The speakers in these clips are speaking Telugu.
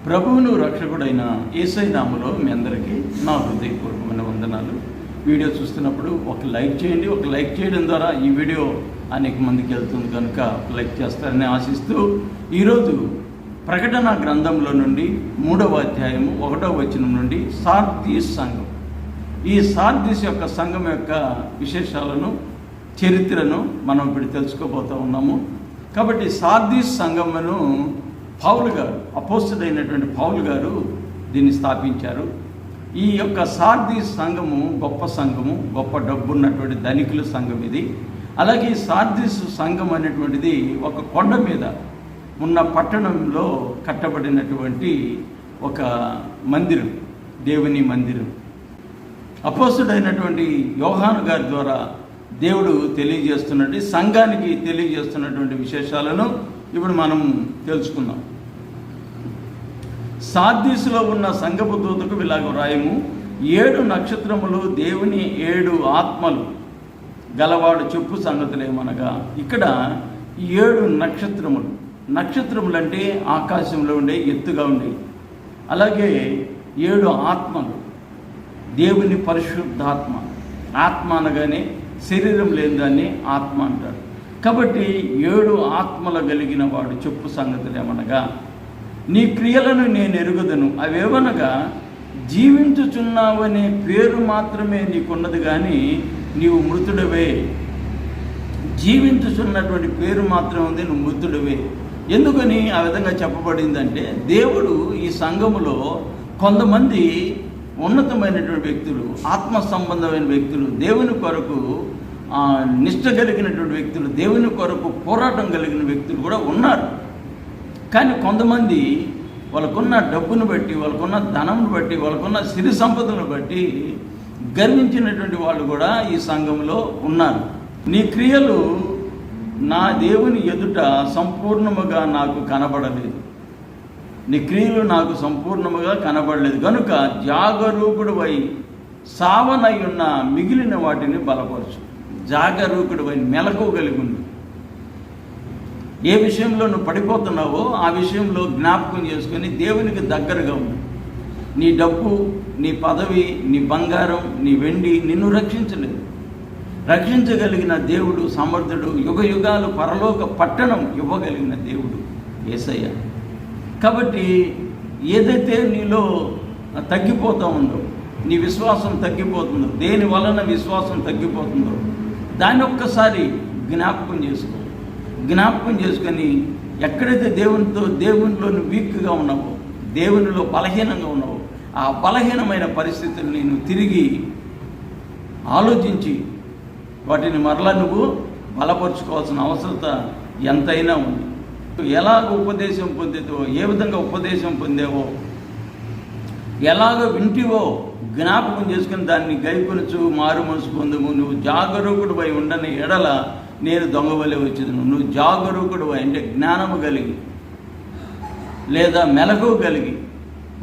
ప్రభువును రక్షకుడైన యేసయ్య నామములో మీ అందరికీ నా హృదయపూర్వకమైన వందనాలు. వీడియో చూస్తున్నప్పుడు ఒక లైక్ చేయండి. ఒక లైక్ చేయడం ద్వారా ఈ వీడియో అనేక మందికి వెళ్తుంది కనుక లైక్ చేస్తారని ఆశిస్తూ ఈరోజు ప్రకటన గ్రంథంలో నుండి 3వ అధ్యాయము 1వ వచనం నుండి సార్దీస్ సంఘం, ఈ సార్దీస్ యొక్క సంఘం యొక్క విశేషాలను, చరిత్రను మనం ఇప్పుడు తెలుసుకోబోతూ ఉన్నాము. కాబట్టి సార్దీస్ సంఘమును పౌలు గారు, అపోస్తలుడైనటువంటి పౌలు గారు దీన్ని స్థాపించారు. ఈ యొక్క సార్దీస్ సంఘము గొప్ప సంఘము, గొప్ప డబ్బున్నటువంటి ధనికుల సంఘం ఇది. అలాగే ఈ సార్దీస్ సంఘం అనేటువంటిది ఒక కొండ మీద ఉన్న పట్టణంలో కట్టబడినటువంటి ఒక మందిరం, దేవుని మందిరం. అపోస్తలుడైనటువంటి యోహాను గారి ద్వారా దేవుడు తెలియజేస్తున్నటువంటి సంఘానికి తెలియజేస్తున్నటువంటి విశేషాలను ఇప్పుడు మనం తెలుసుకుందాం. సార్దీసులో ఉన్న సంఘపు దూతకు ఇలాగ వ్రాయము, 7 నక్షత్రములు దేవుని 7 ఆత్మలు గలవాడు చెప్పు సంగతులేమనగా. ఇక్కడ 7 నక్షత్రములు, నక్షత్రములు అంటే ఆకాశంలో ఉండే, ఎత్తుగా ఉండే. అలాగే 7 ఆత్మలు, దేవుని పరిశుద్ధాత్మ. ఆత్మ అనగానే శరీరం లేని దాన్ని ఆత్మ అంటారు. కాబట్టి 7 ఆత్మలు కలిగిన వాడు చెప్పు సంగతులేమనగా, నీ క్రియలను నేను ఎరుగుదను. అవేవనగా జీవించుచున్నావనే పేరు మాత్రమే నీకున్నది, కానీ నీవు మృతుడవే. జీవించుచున్నటువంటి పేరు మాత్రమే ఉంది, నువ్వు మృతుడవే. ఎందుకని ఆ విధంగా చెప్పబడిందంటే, దేవుడు ఈ సంఘములో కొంతమంది ఉన్నతమైనటువంటి వ్యక్తులు, ఆత్మ సంబంధమైన వ్యక్తులు, దేవుని కొరకు నిష్ట కలిగినటువంటి వ్యక్తులు, దేవుని కొరకు పోరాటం కలిగిన వ్యక్తులు కూడా ఉన్నారు. కానీ కొంతమంది వాళ్ళకున్న డబ్బును బట్టి, వాళ్ళకున్న ధనమును బట్టి, వాళ్ళకున్న సిరి సంపదలను బట్టి గర్వించినటువంటి వాళ్ళు కూడా ఈ సంఘంలో ఉన్నారు. నీ క్రియలు నా దేవుని ఎదుట సంపూర్ణముగా నాకు కనబడలేదు. నీ క్రియలు నాకు సంపూర్ణముగా కనబడలేదు కనుక జాగరూకుడువై సావనై ఉన్న మిగిలిన వాటిని బలపరచు. జాగరూకుడువై మెలకువ కలిగి ఉండు. ఏ విషయంలో నువ్వు పడిపోతున్నావో ఆ విషయంలో జ్ఞాపకం చేసుకొని దేవునికి దగ్గరగా ఉండు. నీ డబ్బు, నీ పదవి, నీ బంగారం, నీ వెండి నిన్ను రక్షించలేదు. రక్షించగలిగిన దేవుడు సమర్థుడు, యుగ యుగాలు పరలోక పట్టణం ఇవ్వగలిగిన దేవుడు యేసయ్య. కాబట్టి ఏదైతే నీలో తగ్గిపోతూ ఉందో, నీ విశ్వాసం తగ్గిపోతుందో, దేని వలన విశ్వాసం తగ్గిపోతుందో దాన్ని ఒక్కసారి జ్ఞాపకం చేసుకో. జ్ఞాపకం చేసుకొని ఎక్కడైతే దేవునిలో వీక్గా ఉన్నావో, దేవునిలో బలహీనంగా ఉన్నావో, ఆ బలహీనమైన పరిస్థితుల్ని నువ్వు తిరిగి ఆలోచించి వాటిని మరలా నువ్వు బలపరుచుకోవాల్సిన అవసరత ఎంతైనా ఉంది. ఎలాగ ఉపదేశం పొందేదో, ఏ విధంగా ఉపదేశం పొందేవో, ఎలాగ వింటివో జ్ఞాపకం చేసుకుని దాన్ని గైకొనచ్చు, మారు మనసు పొందుము. నువ్వు జాగరూకుడుపై ఉండని ఎడల నేను దొంగవలే వచ్చేది. నువ్వు జాగరూకుడు అంటే జ్ఞానము కలిగి లేదా మెలకువ కలిగి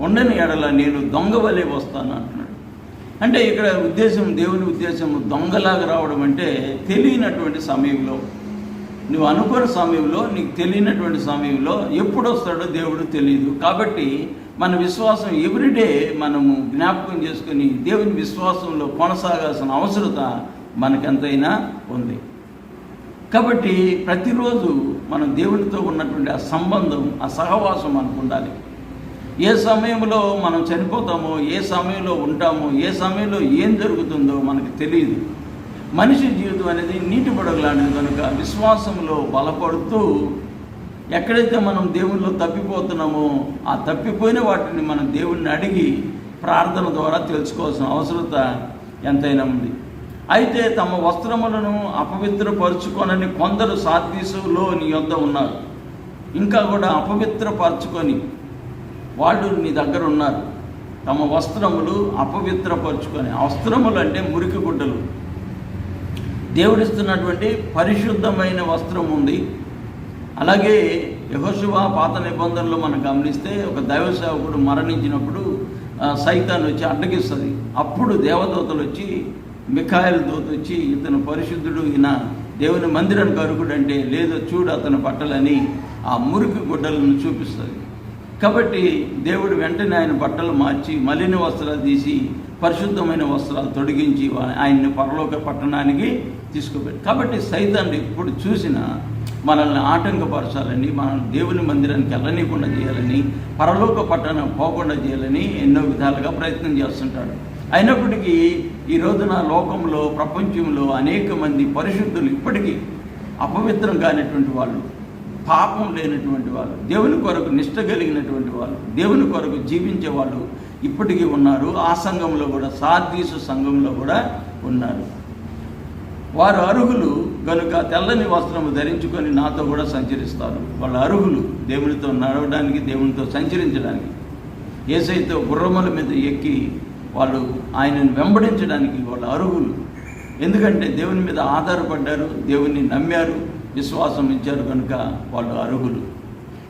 ఉండని ఎడల నేను దొంగవలే వస్తాను అంటున్నాడు. అంటే ఇక్కడ ఉద్దేశం, దేవుని ఉద్దేశం దొంగలాగా రావడం అంటే తెలియనటువంటి సమయంలో, నువ్వు అనుకున్న సమయంలో, నీకు తెలియనటువంటి సమయంలో ఎప్పుడు వస్తాడో దేవుడు తెలియదు. కాబట్టి మన విశ్వాసం ఎవ్రీడే మనము జ్ఞాపకం చేసుకుని దేవుని విశ్వాసంలో కొనసాగాల్సిన అవసరత మనకెంతైనా ఉంది. కాబట్టి ప్రతిరోజు మనం దేవునితో ఉన్నటువంటి ఆ సంబంధం, ఆ సహవాసం మనకు ఉండాలి. ఏ సమయంలో మనం చనిపోతామో, ఏ సమయంలో ఉంటామో, ఏ సమయంలో ఏం జరుగుతుందో మనకు తెలియదు. మనిషి జీవితం అనేది నీటి బుడగలాంటిది కనుక విశ్వాసంలో బలపడుతూ ఎక్కడైతే మనం దేవునిలో తప్పిపోతున్నామో ఆ తప్పిపోయిన వాటిని మనం దేవుణ్ణి అడిగి ప్రార్థన ద్వారా తెలుసుకోవాల్సిన అవసరత ఎంతైనా ఉంది. అయితే తమ వస్త్రములను అపవిత్రపరుచుకొనని కొందరు సార్దీసులో నీ యొద్ద ఉన్నారు. ఇంకా కూడా అపవిత్రపరచుకొని వాళ్ళు నీ దగ్గర ఉన్నారు. తమ వస్త్రములు అపవిత్రపరుచుకొని, వస్త్రములు అంటే మురికి గుడ్డలు. దేవుడిస్తున్నటువంటి పరిశుద్ధమైన వస్త్రం ఉంది. అలాగే యెహోషువ పాత నిబంధనలో మనం గమనిస్తే ఒక దైవ సేవకుడు మరణించినప్పుడు సైతాన్ వచ్చి అడ్డగిస్తుంది. అప్పుడు దేవదూతలు వచ్చి, మిఖాయేలు దూత వచ్చి, ఇతను పరిశుద్ధుడు, ఈయన దేవుని మందిరానికి అర్హుడు అంటే, లేదో చూడు అతని బట్టలని ఆ మురికి గుడ్డలను చూపిస్తుంది. కాబట్టి దేవుడు వెంటనే ఆయన బట్టలు మార్చి మలిన వస్త్రాలు తీసి పరిశుద్ధమైన వస్త్రాలు తొడిగించి ఆయన్ని పరలోక పట్టణానికి తీసుకుపోయాడు. కాబట్టి సైతాన్ని ఎప్పుడు చూసినా మనల్ని ఆటంకపరచాలని, మనల్ని దేవుని మందిరానికి వెళ్ళనీయకుండా చేయాలని, పరలోక పట్టణం పోకుండా చేయాలని ఎన్నో విధాలుగా ప్రయత్నం చేస్తుంటాడు. అయినప్పటికీ ఈ రోజున లోకంలో, ప్రపంచంలో అనేక మంది పరిశుద్ధులు ఇప్పటికీ అపవిత్రం కానిటువంటి వాళ్ళు, పాపం లేనటువంటి వాళ్ళు, దేవుని కొరకు నిష్ట కలిగినటువంటి వాళ్ళు, దేవుని కొరకు జీవించే వాళ్ళు ఇప్పటికీ ఉన్నారు. ఆ సంఘంలో కూడా, సార్దీసు సంఘంలో కూడా ఉన్నారు. వారు అర్హులు కనుక తెల్లని వస్త్రము ధరించుకొని నాతో కూడా సంచరిస్తారు. వాళ్ళ అర్హులు దేవునితో నడవడానికి, దేవునితో సంచరించడానికి. యేసయ్యతో గుర్రముల మీద ఎక్కి వాళ్ళు ఆయనను వెంబడించడానికి వాళ్ళు అర్హులు. ఎందుకంటే దేవుని మీద ఆధారపడ్డారు, దేవుని నమ్మారు, విశ్వాసం ఇచ్చారు కనుక వాళ్ళు అర్హులు.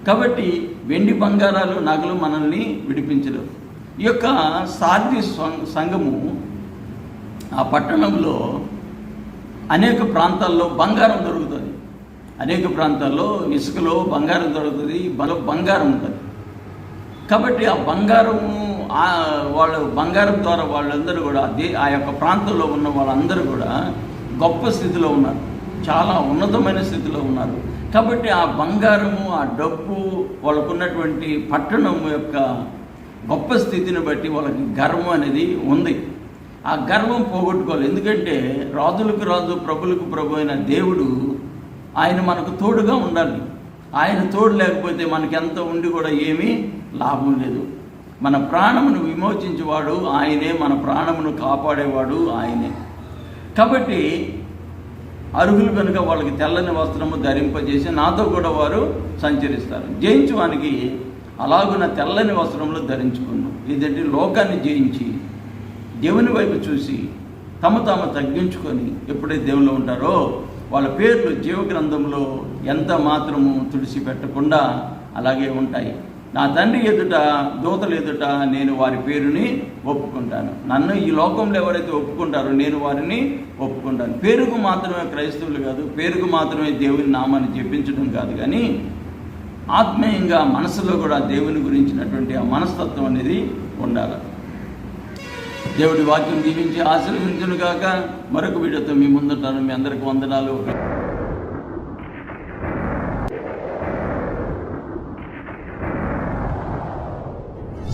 కాబట్టి వెండి బంగారాలు నగలు మనల్ని విడిపించలేవు. ఈ యొక్క సార్దీస్ సంఘము ఆ పట్టణంలో అనేక ప్రాంతాల్లో బంగారం దొరుకుతుంది. అనేక ప్రాంతాల్లో ఇసుకలో బంగారం దొరుకుతుంది, బంగారం ఉంటుంది. కాబట్టి ఆ బంగారము వాళ్ళ బంగారం ద్వారా వాళ్ళందరూ కూడా ఆ యొక్క ప్రాంతంలో ఉన్న వాళ్ళందరూ కూడా గొప్ప స్థితిలో ఉన్నారు, చాలా ఉన్నతమైన స్థితిలో ఉన్నారు. కాబట్టి ఆ బంగారము, ఆ డబ్బు, వాళ్ళకున్నటువంటి పట్టణం యొక్క గొప్ప స్థితిని బట్టి వాళ్ళకి గర్వం అనేది ఉంది. ఆ గర్వం పోగొట్టుకోవాలి. ఎందుకంటే రాజులకు రాజు, ప్రభులకు ప్రభు అయిన దేవుడు ఆయన మనకు తోడుగా ఉండాలి. ఆయన తోడు లేకపోతే మనకి ఎంత ఉండి కూడా ఏమీ లాభం లేదు. మన ప్రాణమును విమోచించేవాడు ఆయనే, మన ప్రాణమును కాపాడేవాడు ఆయనే. కాబట్టి అర్హులు కనుక వాళ్ళకి తెల్లని వస్త్రము ధరింపజేసి నాతో కూడా వారు సంచరిస్తారు. జయించువానికి అలాగున తెల్లని వస్త్రములు ధరించుకున్నాం. ఇదంటే లోకాన్ని జయించి దేవుని వైపు చూసి తాము తగ్గించుకొని ఎప్పుడైతే దేవునిలో ఉంటారో వాళ్ళ పేర్లు జీవగ్రంథంలో ఎంత మాత్రము తుడిచిపెట్టకుండా అలాగే ఉంటాయి. నా తండ్రి ఎదుట, దూతల ఎదుట నేను వారి పేరుని ఒప్పుకుంటాను. నన్ను ఈ లోకంలో ఎవరైతే ఒప్పుకుంటారో నేను వారిని ఒప్పుకుంటాను. పేరుకు మాత్రమే క్రైస్తవులు కాదు, పేరుకు మాత్రమే దేవుని నామాన్ని జపించడం కాదు, కానీ ఆత్మీయంగా మనసులో కూడా దేవుని గురించినటువంటి ఆ మనస్తత్వం అనేది ఉండాలి. దేవుడి వాక్యం దీవించి ఆశీర్వదించును గాక. మరొక వీడియోతో మీ ముందుంటాను. మీ అందరికీ వందనాలు.